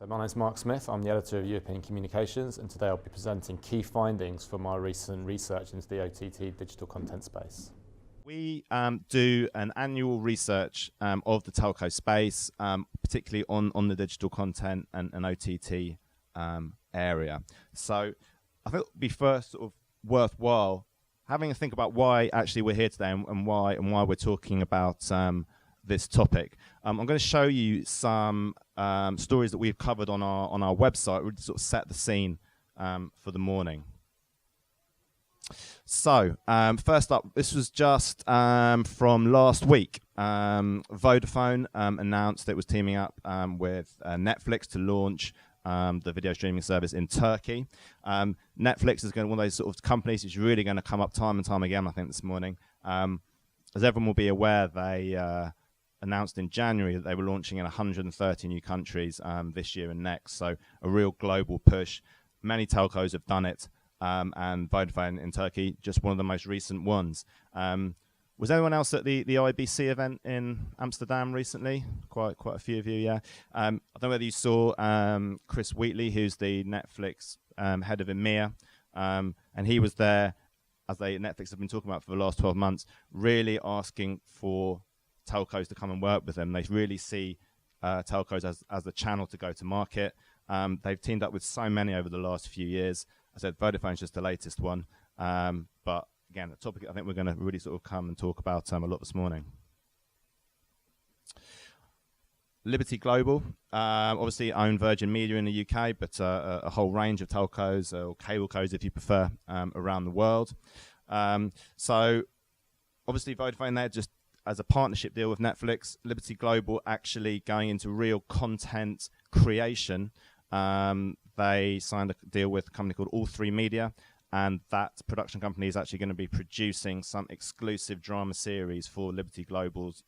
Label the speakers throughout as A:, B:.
A: So my name is Marc Smith, I'm the editor of European Communications, and today I'll be presenting key findings from our recent research into the OTT digital content space.
B: We do an annual research of the telco space, particularly on the digital content and OTT area. So I think it would be first sort of worthwhile having a think about why actually we're here today and why we're talking about this topic. I'm going to show you some stories that we've covered on our website, really sort of set the scene for the morning. So first up, this was just from last week. Vodafone announced that it was teaming up with Netflix to launch the video streaming service in Turkey. Netflix is one of those sort of companies that's really going to come up time and time again, I think, this morning. As everyone will be aware, they announced in January that they were launching in 130 new countries this year and next, so a real global push. Many telcos have done it, and Vodafone in Turkey, just one of the most recent ones. Was anyone else at the IBC event in Amsterdam recently? Quite a few of you, yeah. I don't know whether you saw Chris Wheatley, who's the Netflix head of EMEA, and he was there, as Netflix have been talking about for the last 12 months, really asking for telcos to come and work with them. They really see telcos as the channel to go to market. They've teamed up with so many over the last few years. I said Vodafone's just the latest one, but again, a topic I think we're going to really sort of come and talk about a lot this morning. Liberty Global, obviously own Virgin Media in the UK, but a whole range of telcos, or cable codes if you prefer, around the world. So obviously Vodafone there just as a partnership deal with Netflix, Liberty Global actually going into real content creation. They signed a deal with a company called All3 Media, and that production company is actually going to be producing some exclusive drama series for Liberty Global's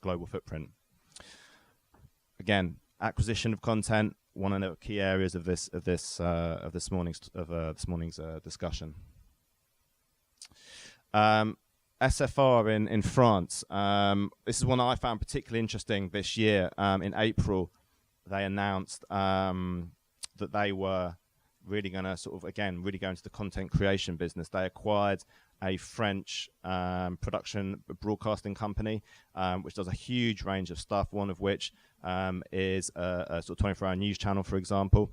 B: global footprint. Again, acquisition of content, one of the key areas of this morning's discussion. SFR in France. This is one I found particularly interesting this year. In April, they announced that they were really going to sort of, again, really go into the content creation business. They acquired a French production broadcasting company, which does a huge range of stuff, one of which is a sort of 24-hour news channel, for example.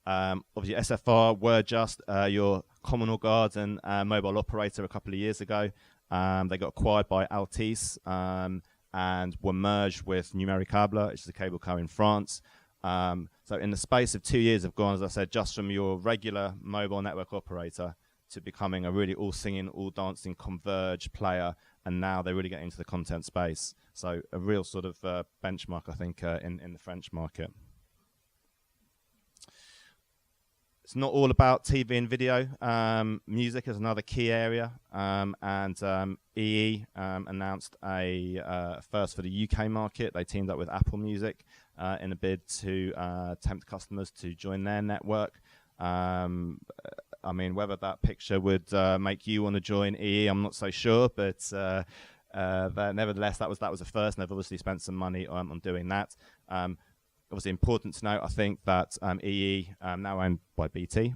B: Obviously, SFR were just your Communal Garden mobile operator a couple of years ago. They got acquired by Altice and were merged with Numericable, which is a cable co in France. So in the space of 2 years have gone, as I said, just from your regular mobile network operator to becoming a really all singing, all dancing, converged player, and now they're really getting into the content space. So a real sort of benchmark, I think, in the French market. It's not all about TV and video. Music is another key area, and EE announced a first for the UK market. They teamed up with Apple Music in a bid to tempt customers to join their network. I mean, whether that picture would make you want to join EE, I'm not so sure, but nevertheless, that was a first, and they've obviously spent some money on doing that. Obviously important to note, I think, that EE now owned by BT.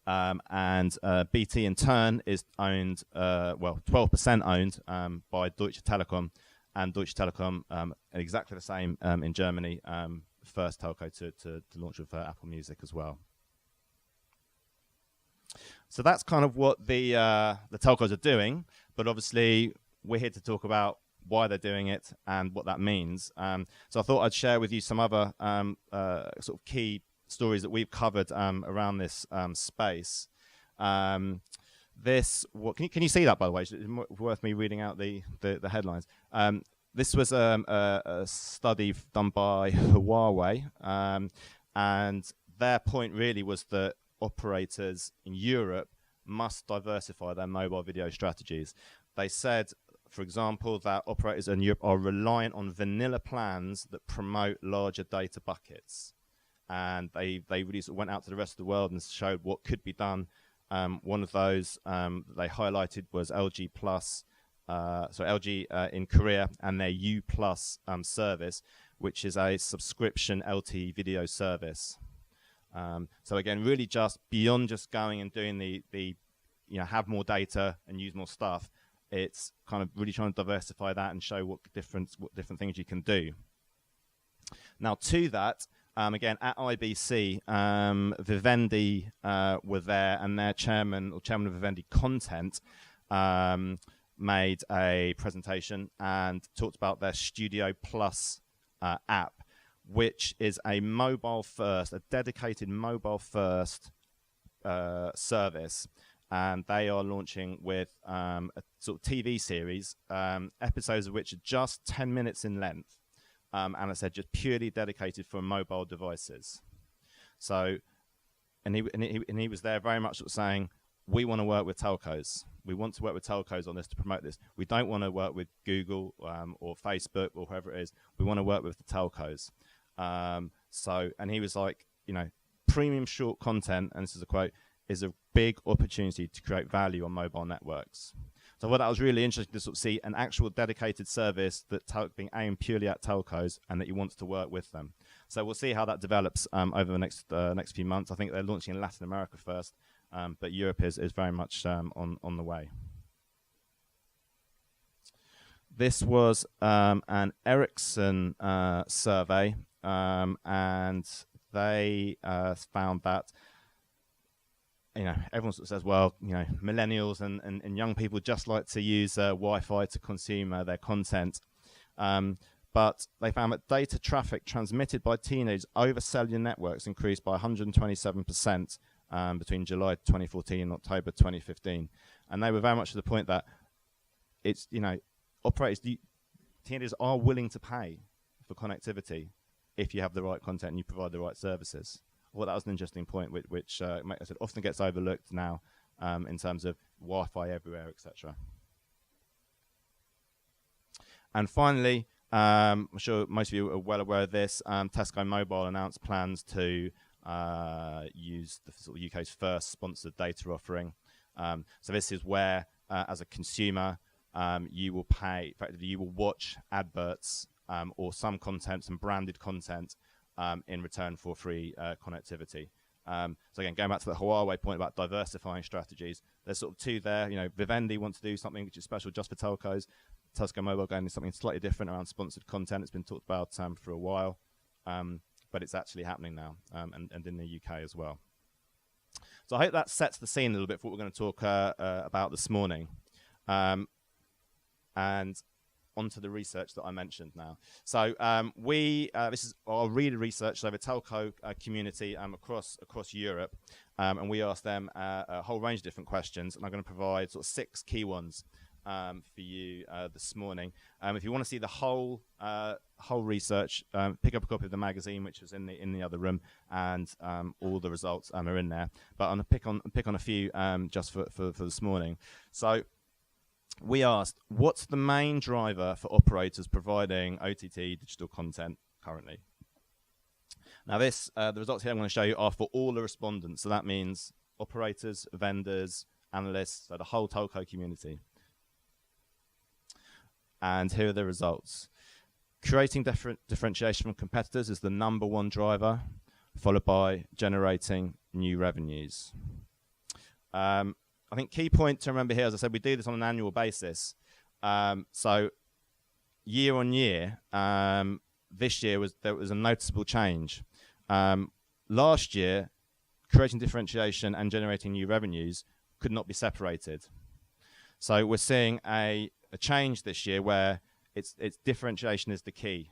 B: And BT in turn is owned, 12% owned by Deutsche Telekom, and Deutsche Telekom exactly the same in Germany, first telco to launch with Apple Music as well. So that's kind of what the telcos are doing, but obviously we're here to talk about why they're doing it and what that means. So I thought I'd share with you some other sort of key stories that we've covered around this space. Can you see that, by the way? It's worth me reading out the headlines. This was a study done by Huawei, and their point really was that operators in Europe must diversify their mobile video strategies. They said, for example, that operators in Europe are reliant on vanilla plans that promote larger data buckets. And they really sort of went out to the rest of the world and showed what could be done. One of those that they highlighted was LG in Korea and their U+ service, which is a subscription LTE video service. So again, really just beyond just going and doing the have more data and use more stuff. It's kind of really trying to diversify that and show what different things you can do. Now to that, again at IBC, Vivendi were there, and their chairman of Vivendi Content made a presentation and talked about their Studio Plus app, which is a dedicated mobile first service. And they are launching with a sort of TV series, episodes of which are just 10 minutes in length, and I said just purely dedicated for mobile devices. So, and he was there very much sort of saying, we want to work with telcos. We want to work with telcos on this to promote this. We don't want to work with Google or Facebook or whoever it is. We want to work with the telcos. And he was like, premium short content, and this is a quote, is a big opportunity to create value on mobile networks. So I thought that was really interesting to sort of see an actual dedicated service that being aimed purely at telcos, and that you want to work with them. So we'll see how that develops over the next few months. I think they're launching in Latin America first, but Europe is very much on the way. This was an Ericsson survey, and they found that everyone sort of says, well, millennials and young people just like to use Wi-Fi to consume their content. But they found that data traffic transmitted by teenagers over cellular networks increased by 127% between July 2014 and October 2015. And they were very much to the point that it's, operators, teenagers are willing to pay for connectivity if you have the right content and you provide the right services. Well, that was an interesting point, which I said often gets overlooked now in terms of Wi-Fi everywhere, etc. And finally, I'm sure most of you are well aware of this. Tesco Mobile announced plans to use the sort of UK's first sponsored data offering. So this is where, as a consumer, you will pay. Effectively, you will watch adverts or some content, some branded content, in return for free connectivity. So again, going back to the Huawei point about diversifying strategies, there's sort of two there. Vivendi want to do something which is special just for telcos. Tesco Mobile going to something slightly different around sponsored content. It's been talked about for a while, but it's actually happening now, and in the UK as well. So I hope that sets the scene a little bit for what we're going to talk about this morning. And onto the research that I mentioned now. So this is our reader research, so the telco community across Europe, and we asked them a whole range of different questions, and I'm going to provide sort of 6 key ones for you this morning. If you want to see the whole research, pick up a copy of the magazine, which is in the other room, and all the results are in there. But I'm going to pick on a few just for this morning. So we asked, what's the main driver for operators providing OTT digital content currently? Now the results here I'm going to show you are for all the respondents. So that means operators, vendors, analysts, so the whole telco community. And here are the results. Creating differentiation from competitors is the #1 driver, followed by generating new revenues. I think key point to remember here, as I said, we do this on an annual basis. So year on year, this year there was a noticeable change. Last year, creating differentiation and generating new revenues could not be separated. So we're seeing a change this year where it's differentiation is the key.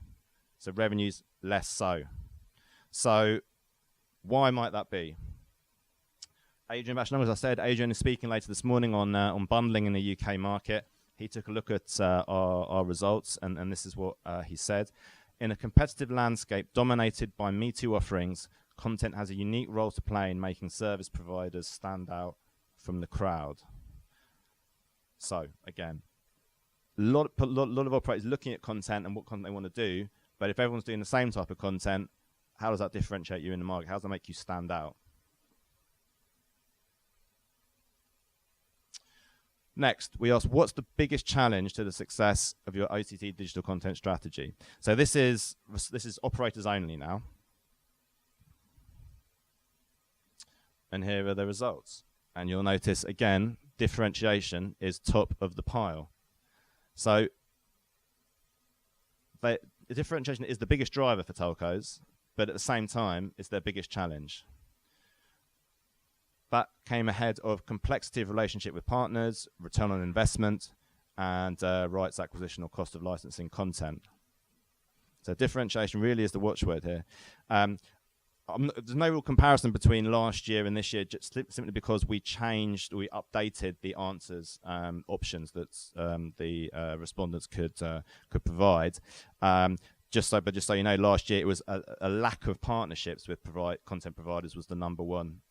B: So revenues less so. So why might that be? Adrian Bachelor, as I said, Adrian is speaking later this morning on bundling in the UK market. He took a look at our results, and this is what he said. In a competitive landscape dominated by Me Too offerings, content has a unique role to play in making service providers stand out from the crowd. So, again, a lot of operators looking at content and what content they want to do, but if everyone's doing the same type of content, how does that differentiate you in the market? How does that make you stand out? Next, we asked, what's the biggest challenge to the success of your OTT digital content strategy? So this is operators only now. And here are the results. And you'll notice, again, differentiation is top of the pile. So the differentiation is the biggest driver for telcos, but at the same time, it's their biggest challenge. That came ahead of complexity of relationship with partners, return on investment, and rights acquisition or cost of licensing content. So differentiation really is the watchword here. There's no real comparison between last year and this year, just simply because we updated the answers options that the respondents could provide. Just so you know, last year it was a lack of partnerships with content providers was the number one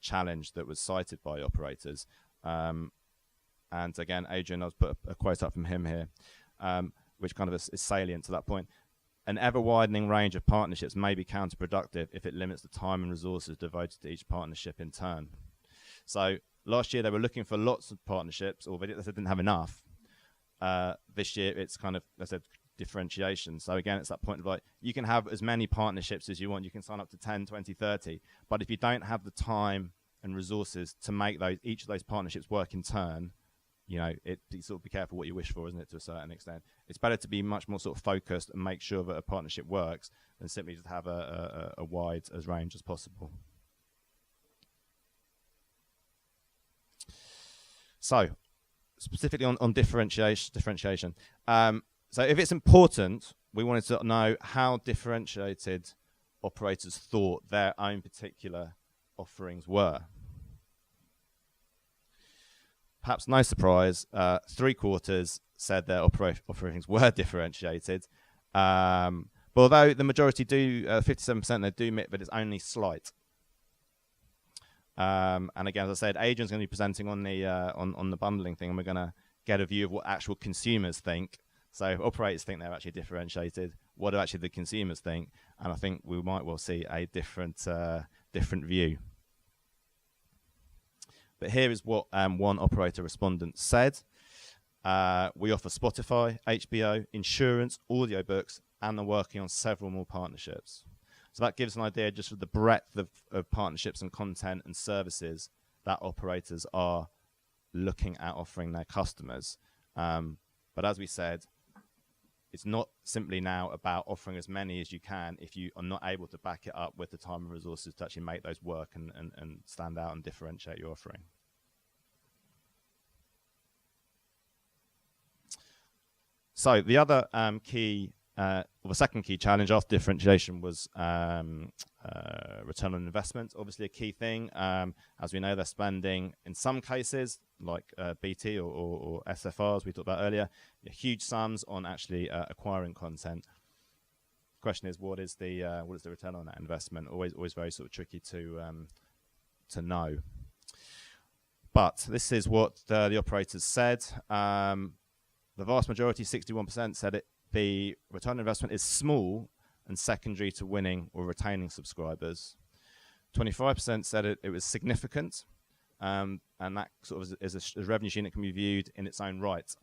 B: challenge that was cited by operators. And again, Adrian, I'll put a quote up from him here, which kind of is salient to that point. An ever-widening range of partnerships may be counterproductive if it limits the time and resources devoted to each partnership in turn. So last year they were looking for lots of partnerships, or they didn't have enough. This year it's kind of, as I said, differentiation. So again, it's that point of like, you can have as many partnerships as you want. You can sign up to 10, 20, 30. But if you don't have the time and resources to make each of those partnerships work in turn, you know, you sort of be careful what you wish for, isn't it, to a certain extent. It's better to be much more sort of focused and make sure that a partnership works than simply just have a wide as range as possible. So, specifically on differentiation. So if it's important, we wanted to know how differentiated operators thought their own particular offerings were. Perhaps no surprise, 3/4 said their offerings were differentiated. But although the majority do, 57%, they do admit that it's only slight. And again, as I said, Adrian's going to be presenting on the bundling thing, and we're going to get a view of what actual consumers think. So if operators think they're actually differentiated, what do actually the consumers think? And I think we might well see a different view. But here is what one operator respondent said. We offer Spotify, HBO, insurance, audiobooks, and are working on several more partnerships. So that gives an idea just of the breadth of partnerships and content and services that operators are looking at offering their customers. But as we said, it's not simply now about offering as many as you can if you are not able to back it up with the time and resources to actually make those work and stand out and differentiate your offering. So the other the second key challenge after differentiation was return on investment. Obviously a key thing. As we know, they're spending, in some cases, like BT or SFR, as we talked about earlier, huge sums on actually acquiring content. The question is, what is the return on that investment? Always very sort of tricky to know. But this is what the operators said. The vast majority, 61%, said the return on investment is small and secondary to winning or retaining subscribers. 25% said it was significant, and that sort of is a revenue stream that can be viewed in its own right.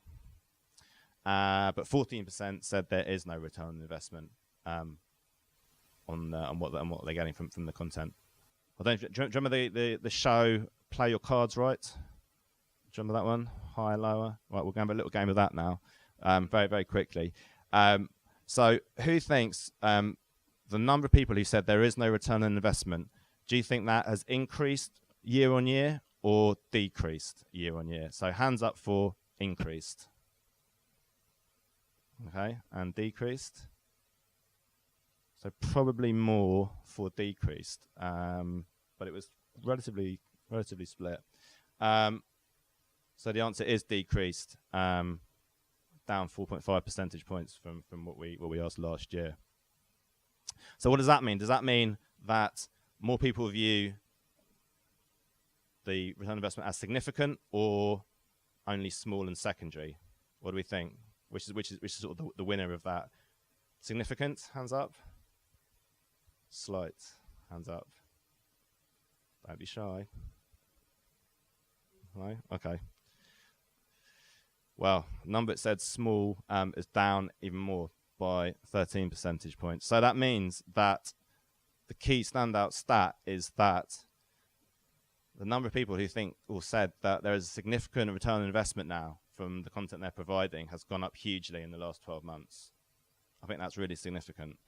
B: But 14% said there is no return on investment on what they're getting from the content. Do you remember the show Play Your Cards Right? Do you remember that one? Higher, lower? Right, we're going to have a little game of that now, very, very quickly. So who thinks the number of people who said there is no return on investment, do you think that has increased year on year or decreased year on year? So hands up for increased. Okay, and decreased. So probably more for decreased, but it was relatively split. So the answer is decreased, down 4.5 percentage points from what we asked last year. So what does that mean? Does that mean that more people view the return on investment as significant or only small and secondary? What do we think? Which is sort of the winner of that? Significant, hands up. Slight, hands up. Don't be shy. No? Okay. well, the number it said small is down even more by 13 percentage points. So that means that the key standout stat is that the number of people who think or said that there is a significant return on investment now from the content they're providing has gone up hugely in the last 12 months. I think that's really significant.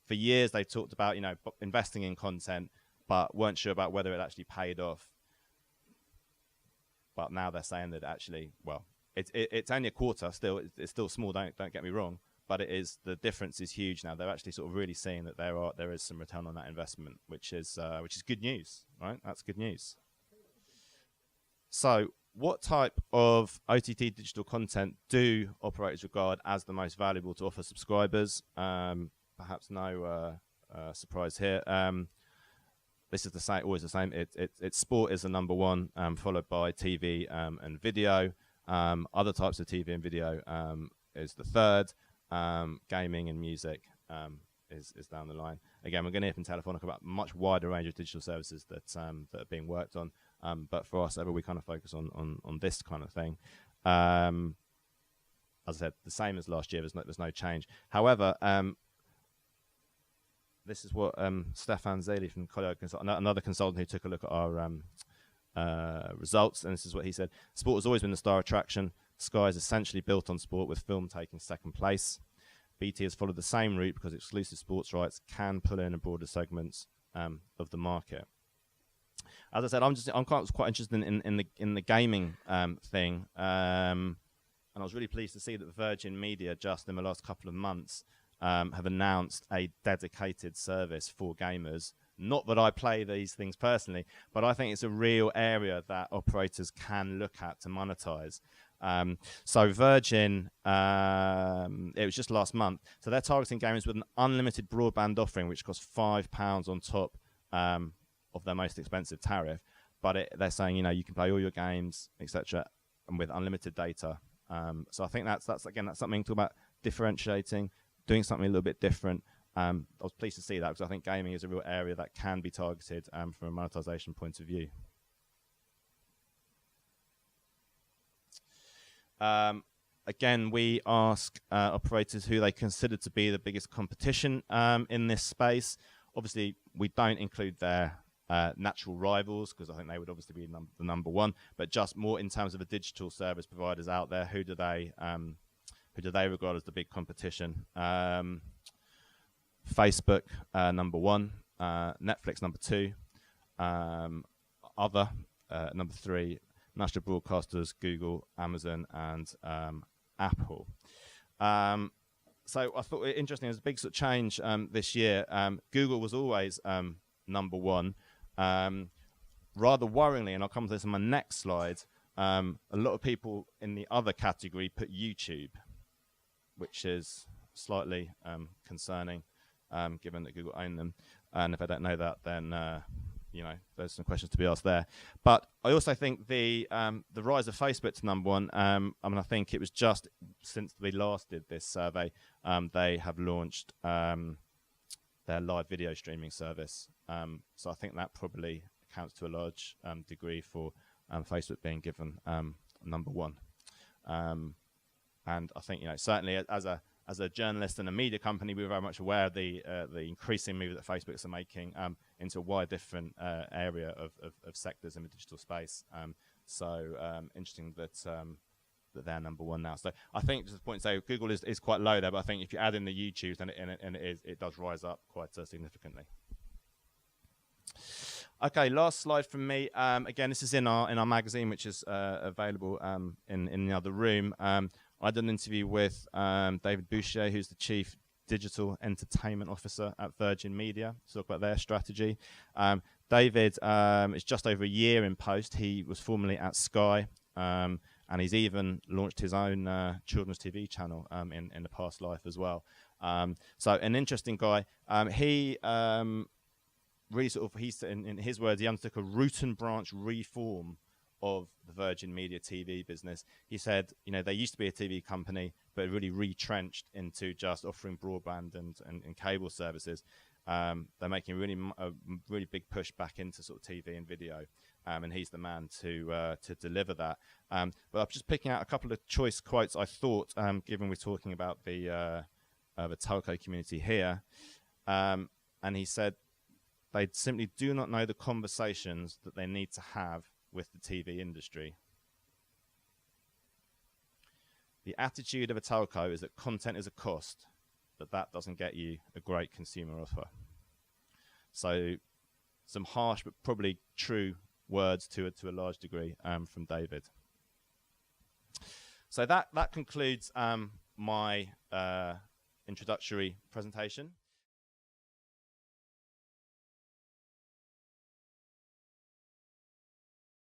B: For years, they talked about, investing in content, but weren't sure about whether it actually paid off. But now they're saying that actually, well, it's only a quarter still. It's still small. Don't get me wrong, but the difference is huge now. They're actually sort of really seeing that there is some return on that investment, which is good news, right? That's good news. So, what type of OTT digital content do operators regard as the most valuable to offer subscribers? Perhaps no surprise here. This is the same, always the same. It's sport is the number one, followed by TV and video. Other types of TV and video is the third. Gaming and music is down the line. Again, we're going to hear from Telefonica about a much wider range of digital services that are being worked on. But for us, we kind of focus on this kind of thing. As I said, the same as last year. There's no change. However, this is what Stefan Zeli from Collier, another consultant who took a look at our results, and this is what he said. Sport has always been the star attraction. Sky is essentially built on sport, with film taking second place. BT has followed the same route because exclusive sports rights can pull in a broader segments of the market. As I said, I'm quite interested in the gaming thing, and I was really pleased to see that Virgin Media just in the last couple of months have announced a dedicated service for gamers. Not that I play these things personally, but I think it's a real area that operators can look at to monetize. So Virgin, it was just last month. So they're targeting gamers with an unlimited broadband offering, which costs £5 on top of their most expensive tariff. But they're saying, you can play all your games, etc., and with unlimited data. So I think that's something to talk about differentiating, doing something a little bit different. I was pleased to see that because I think gaming is a real area that can be targeted from a monetization point of view. Again, we ask operators who they consider to be the biggest competition in this space. Obviously, we don't include their natural rivals because I think they would obviously be the number one, but just more in terms of the digital service providers out there, who do they regard as the big competition? Facebook, number one, Netflix, number two, other, number three, national broadcasters, Google, Amazon, and Apple. So I thought it interesting, there's a big sort of change this year. Google was always number one. Rather worryingly, and I'll come to this in my next slide, a lot of people in the other category put YouTube, which is slightly concerning, given that Google own them. And if I don't know that, then there's some questions to be asked there. But I also think the rise of Facebook to number one. I think it was just since we last did this survey, they have launched their live video streaming service. So I think that probably accounts to a large degree for Facebook being given number one. And I think certainly as a journalist and a media company, we're very much aware of the increasing move that Facebook's are making into a wide different area of sectors in the digital space. Interesting that they're number one now. So I think, just to point to say, Google is quite low there, but I think if you add in the YouTube, then it does rise up quite significantly. Okay, last slide from me. Again, this is in our magazine, which is available in the other room. I did an interview with David Boucher, who's the Chief Digital Entertainment Officer at Virgin Media, to talk about their strategy. David is just over a year in post. He was formerly at Sky, and he's even launched his own children's TV channel in the past life as well. So an interesting guy. He really in his words, he undertook a root and branch reform of the Virgin Media TV business. He said, they used to be a TV company, but really retrenched into just offering broadband and cable services. They're making a really big push back into sort of TV and video. and he's the man to deliver that. But I'm just picking out a couple of choice quotes I thought, given we're talking about the telco community here. And he said, they simply do not know the conversations that they need to have with the TV industry. The attitude of a telco is that content is a cost, but that doesn't get you a great consumer offer. So some harsh but probably true words to a large degree from David. So that concludes my introductory presentation.